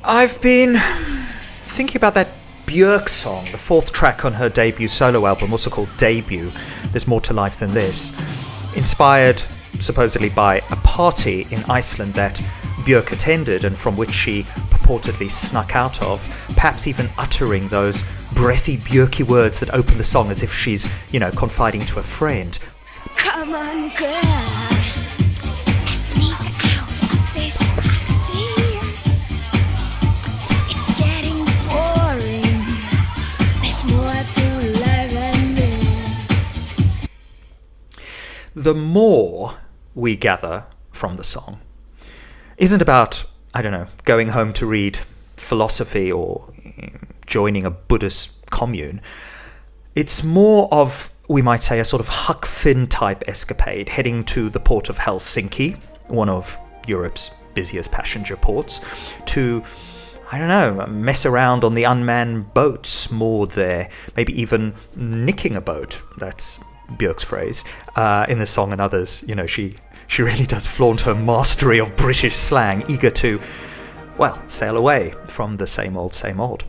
I've been thinking about that Björk song, the fourth track on her debut solo album, also called Debut, There's More to Life Than This, inspired supposedly by a party in Iceland that Björk attended and from which she purportedly snuck out of, perhaps even uttering those breathy Björky words that open the song as if she's, confiding to a friend. Come on, girl. Let's sneak out of this party. It's getting boring. There's more to life than this. The more we gather from the song isn't about, going home to read philosophy or joining a Buddhist commune. It's more of, we might say, a sort of Huck Finn type escapade, heading to the port of Helsinki, one of Europe's busiest passenger ports, to, mess around on the unmanned boats moored there, maybe even nicking a boat. That's Björk's phrase in the song and others. She really does flaunt her mastery of British slang, eager to, sail away from the same old, same old.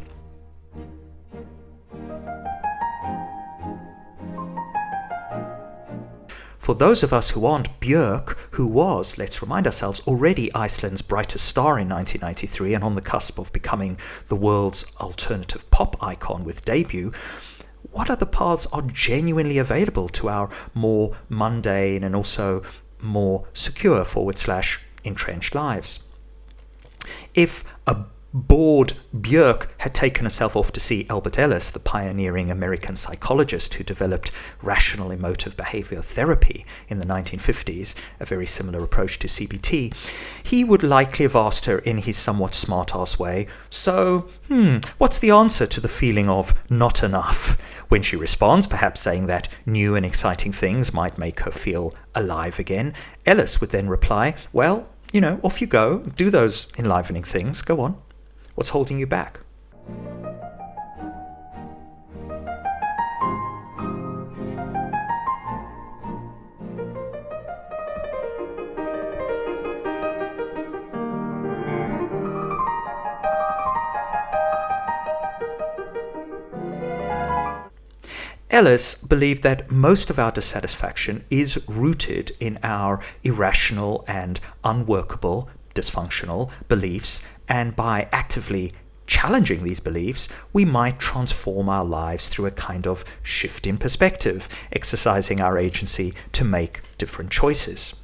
For those of us who aren't Björk, who was, let's remind ourselves, already Iceland's brightest star in 1993 and on the cusp of becoming the world's alternative pop icon with Debut, what other paths are genuinely available to our more mundane and also more secure / entrenched lives? If a bored Björk had taken herself off to see Albert Ellis, the pioneering American psychologist who developed rational emotive behavior therapy in the 1950s, a very similar approach to CBT, he would likely have asked her in his somewhat smart-ass way, so, what's the answer to the feeling of not enough? When she responds, perhaps saying that new and exciting things might make her feel alive again, Ellis would then reply, well, off you go, do those enlivening things, go on. What's holding you back? Ellis believed that most of our dissatisfaction is rooted in our irrational and unworkable, dysfunctional beliefs, and by actively challenging these beliefs, we might transform our lives through a kind of shift in perspective, exercising our agency to make different choices.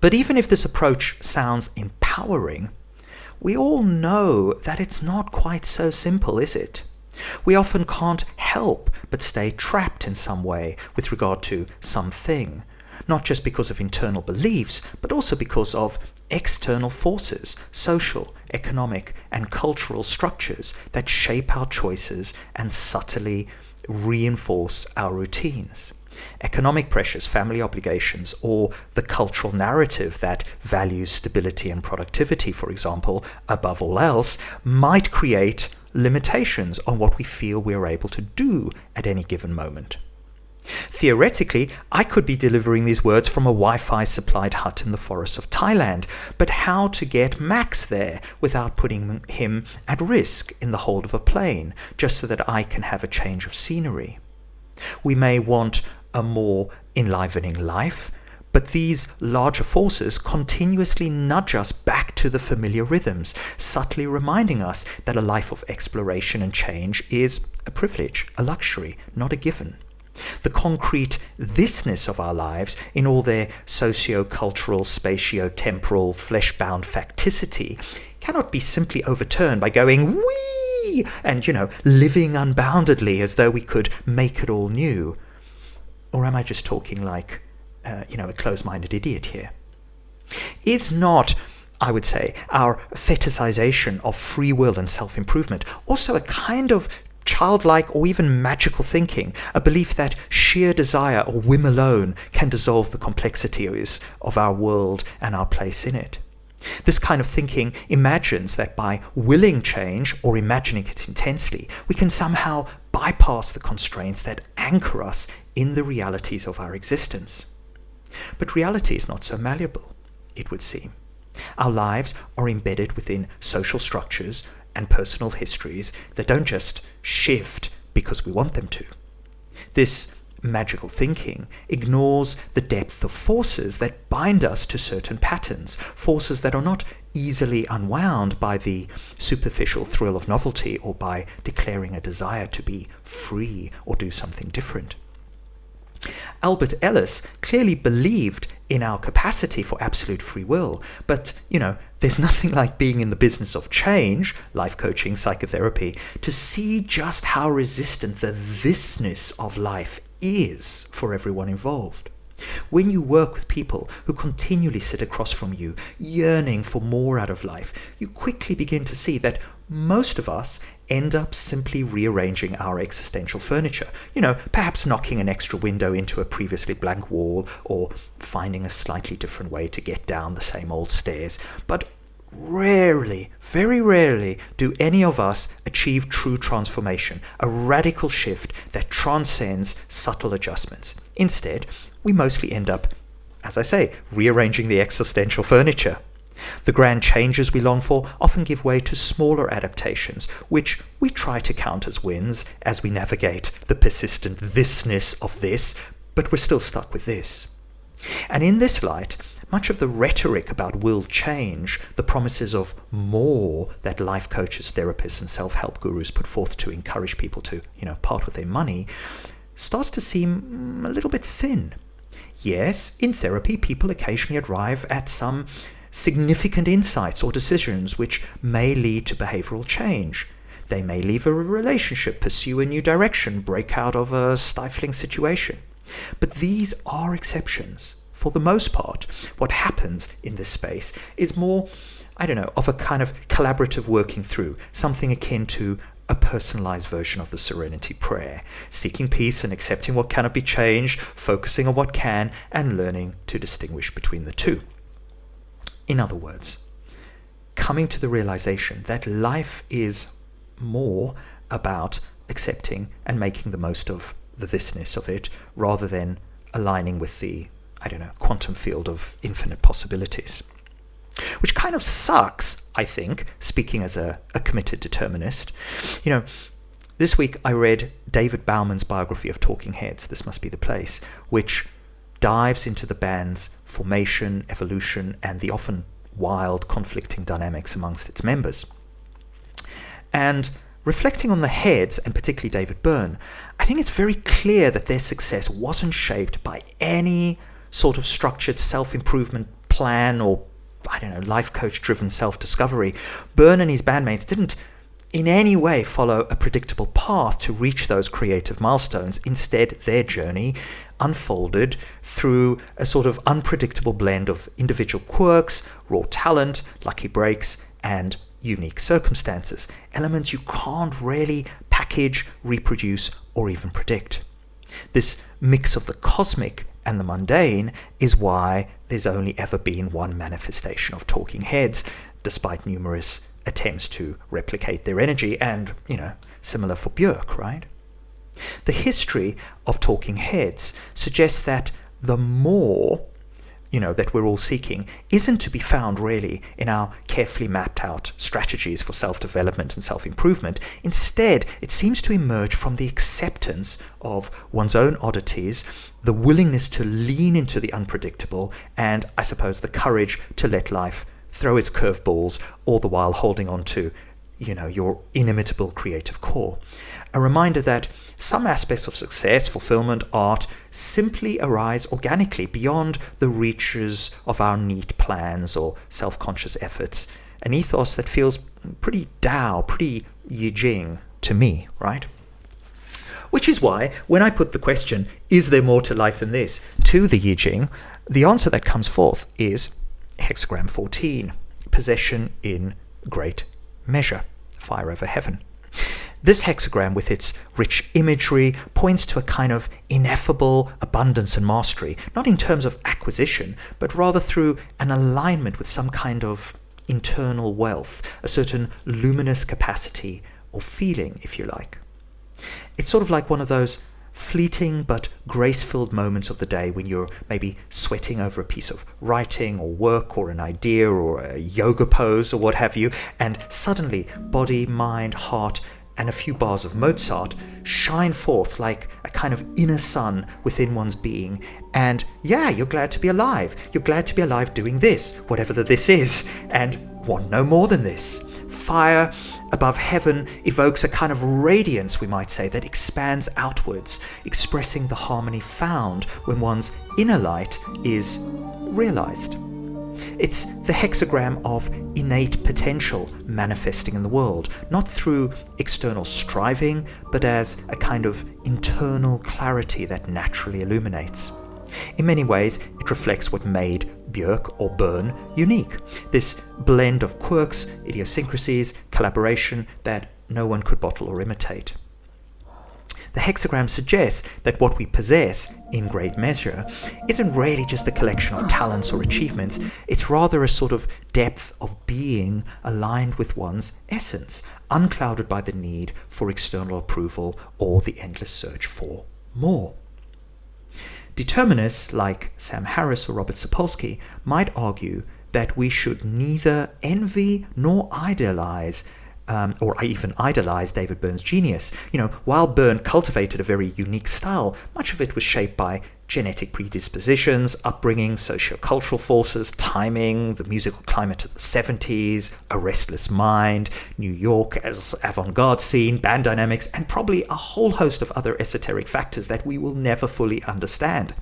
But even if this approach sounds empowering, we all know that it's not quite so simple, is it? We often can't help but stay trapped in some way with regard to something, not just because of internal beliefs, but also because of external forces, social, economic, and cultural structures that shape our choices and subtly reinforce our routines. Economic pressures, family obligations, or the cultural narrative that values stability and productivity, for example, above all else, might create limitations on what we feel we are able to do at any given moment. Theoretically, I could be delivering these words from a Wi-Fi supplied hut in the forests of Thailand, but how to get Max there without putting him at risk in the hold of a plane, just so that I can have a change of scenery? We may want a more enlivening life, but these larger forces continuously nudge us back to the familiar rhythms, subtly reminding us that a life of exploration and change is a privilege, a luxury, not a given. The concrete thisness of our lives, in all their socio-cultural, spatio-temporal, flesh-bound facticity, cannot be simply overturned by going wee and, living unboundedly as though we could make it all new. Or am I just talking like a close-minded idiot here? Is not, I would say, our fetishization of free will and self-improvement also a kind of childlike or even magical thinking, a belief that sheer desire or whim alone can dissolve the complexities of our world and our place in it? This kind of thinking imagines that by willing change or imagining it intensely, we can somehow bypass the constraints that anchor us in the realities of our existence. But reality is not so malleable, it would seem. Our lives are embedded within social structures and personal histories that don't just shift because we want them to. This magical thinking ignores the depth of forces that bind us to certain patterns, forces that are not easily unwound by the superficial thrill of novelty or by declaring a desire to be free or do something different. Albert Ellis clearly believed in our capacity for absolute free will, but, there's nothing like being in the business of change, life coaching, psychotherapy, to see just how resistant the thisness of life is for everyone involved. When you work with people who continually sit across from you, yearning for more out of life, you quickly begin to see that most of us end up simply rearranging our existential furniture. Perhaps knocking an extra window into a previously blank wall or finding a slightly different way to get down the same old stairs. But rarely, very rarely, do any of us achieve true transformation, a radical shift that transcends subtle adjustments. Instead, we mostly end up, as I say, rearranging the existential furniture. The grand changes we long for often give way to smaller adaptations, which we try to count as wins as we navigate the persistent thisness of this, but we're still stuck with this. And in this light, much of the rhetoric about will change, the promises of more that life coaches, therapists, and self-help gurus put forth to encourage people to, part with their money, starts to seem a little bit thin. Yes, in therapy, people occasionally arrive at some significant insights or decisions which may lead to behavioral change. They may leave a relationship, pursue a new direction, break out of a stifling situation. But these are exceptions. For the most part, what happens in this space is more, of a kind of collaborative working through, something akin to a personalized version of the Serenity Prayer, seeking peace and accepting what cannot be changed, focusing on what can, and learning to distinguish between the two. In other words, coming to the realization that life is more about accepting and making the most of the thisness of it, rather than aligning with the, quantum field of infinite possibilities. Which kind of sucks, I think, speaking as a committed determinist. This week I read David Bauman's biography of Talking Heads, This Must Be the Place, which dives into the band's formation, evolution, and the often wild, conflicting dynamics amongst its members. And reflecting on the Heads, and particularly David Byrne, I think it's very clear that their success wasn't shaped by any sort of structured self-improvement plan or, life coach-driven self-discovery. Byrne and his bandmates didn't in any way follow a predictable path to reach those creative milestones. Instead, their journey unfolded through a sort of unpredictable blend of individual quirks, raw talent, lucky breaks, and unique circumstances, elements you can't really package, reproduce, or even predict. This mix of the cosmic and the mundane is why there's only ever been one manifestation of Talking Heads, despite numerous attempts to replicate their energy, and, similar for Björk, right? The history of Talking Heads suggests that the more, that we're all seeking isn't to be found really in our carefully mapped out strategies for self-development and self-improvement. Instead, it seems to emerge from the acceptance of one's own oddities, the willingness to lean into the unpredictable, and I suppose the courage to let life throw its curveballs, all the while holding on to, your inimitable creative core. A reminder that some aspects of success, fulfillment, art simply arise organically beyond the reaches of our neat plans or self-conscious efforts. An ethos that feels pretty Tao, pretty Yijing to me, right? Which is why, when I put the question, is there more to life than this, to the Yijing, the answer that comes forth is Hexagram 14, possession in great measure, fire over heaven. This hexagram, with its rich imagery, points to a kind of ineffable abundance and mastery, not in terms of acquisition, but rather through an alignment with some kind of internal wealth, a certain luminous capacity or feeling, if you like. It's sort of like one of those fleeting but grace-filled moments of the day when you're maybe sweating over a piece of writing or work or an idea or a yoga pose or what have you, and suddenly body, mind, heart, and a few bars of Mozart shine forth like a kind of inner sun within one's being. And yeah, you're glad to be alive. You're glad to be alive doing this, whatever the this is, and want no more than this. Fire above heaven evokes a kind of radiance, we might say, that expands outwards, expressing the harmony found when one's inner light is realized. It's the hexagram of innate potential manifesting in the world, not through external striving, but as a kind of internal clarity that naturally illuminates. In many ways, it reflects what made Björk or Byrne unique. This blend of quirks, idiosyncrasies, collaboration that no one could bottle or imitate. The hexagram suggests that what we possess, in great measure, isn't really just a collection of talents or achievements. It's rather a sort of depth of being aligned with one's essence, unclouded by the need for external approval or the endless search for more. Determinists like Sam Harris or Robert Sapolsky might argue that we should neither envy nor idolize or even idolize David Byrne's genius. While Byrne cultivated a very unique style, much of it was shaped by genetic predispositions, upbringing, socio-cultural forces, timing, the musical climate of the 70s, a restless mind, New York as avant-garde scene, band dynamics, and probably a whole host of other esoteric factors that we will never fully understand.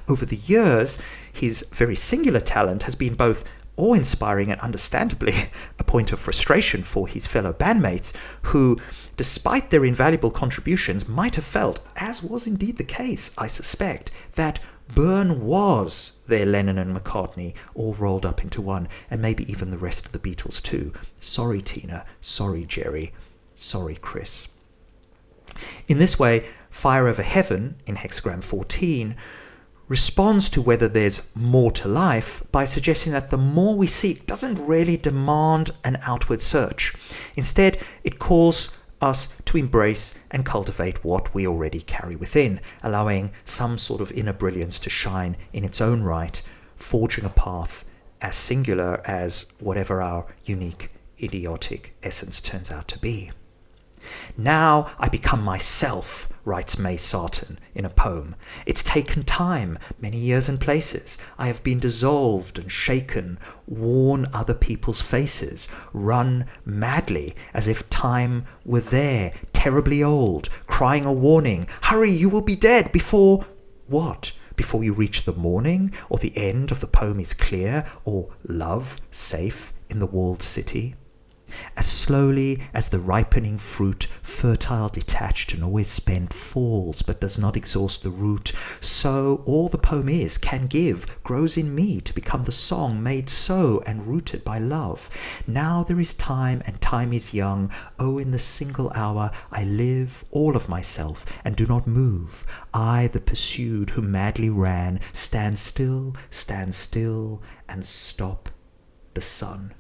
Over the years, his very singular talent has been both awe-inspiring and understandably a point of frustration for his fellow bandmates who, despite their invaluable contributions, might have felt, as was indeed the case, I suspect, that Byrne was their Lennon and McCartney all rolled up into one, and maybe even the rest of the Beatles too. Sorry, Tina. Sorry, Jerry. Sorry, Chris. In this way, Fire Over Heaven, in Hexagram 14, responds to whether there's more to life by suggesting that the more we seek doesn't really demand an outward search. Instead, it calls us to embrace and cultivate what we already carry within, allowing some sort of inner brilliance to shine in its own right, forging a path as singular as whatever our unique, idiotic essence turns out to be. Now I become myself, writes May Sarton in a poem. It's taken time, many years and places. I have been dissolved and shaken, worn other people's faces, run madly as if time were there, terribly old, crying a warning. Hurry, you will be dead before... What? Before you reach the morning, or the end of the poem is clear, or love safe in the walled city? As slowly as the ripening fruit, fertile, detached, and always spent, falls but does not exhaust the root, so all the poem is, can give, grows in me to become the song made so and rooted by love. Now there is time, and time is young. Oh, in the single hour I live all of myself and do not move. I, the pursued who madly ran, stand still, and stop the sun.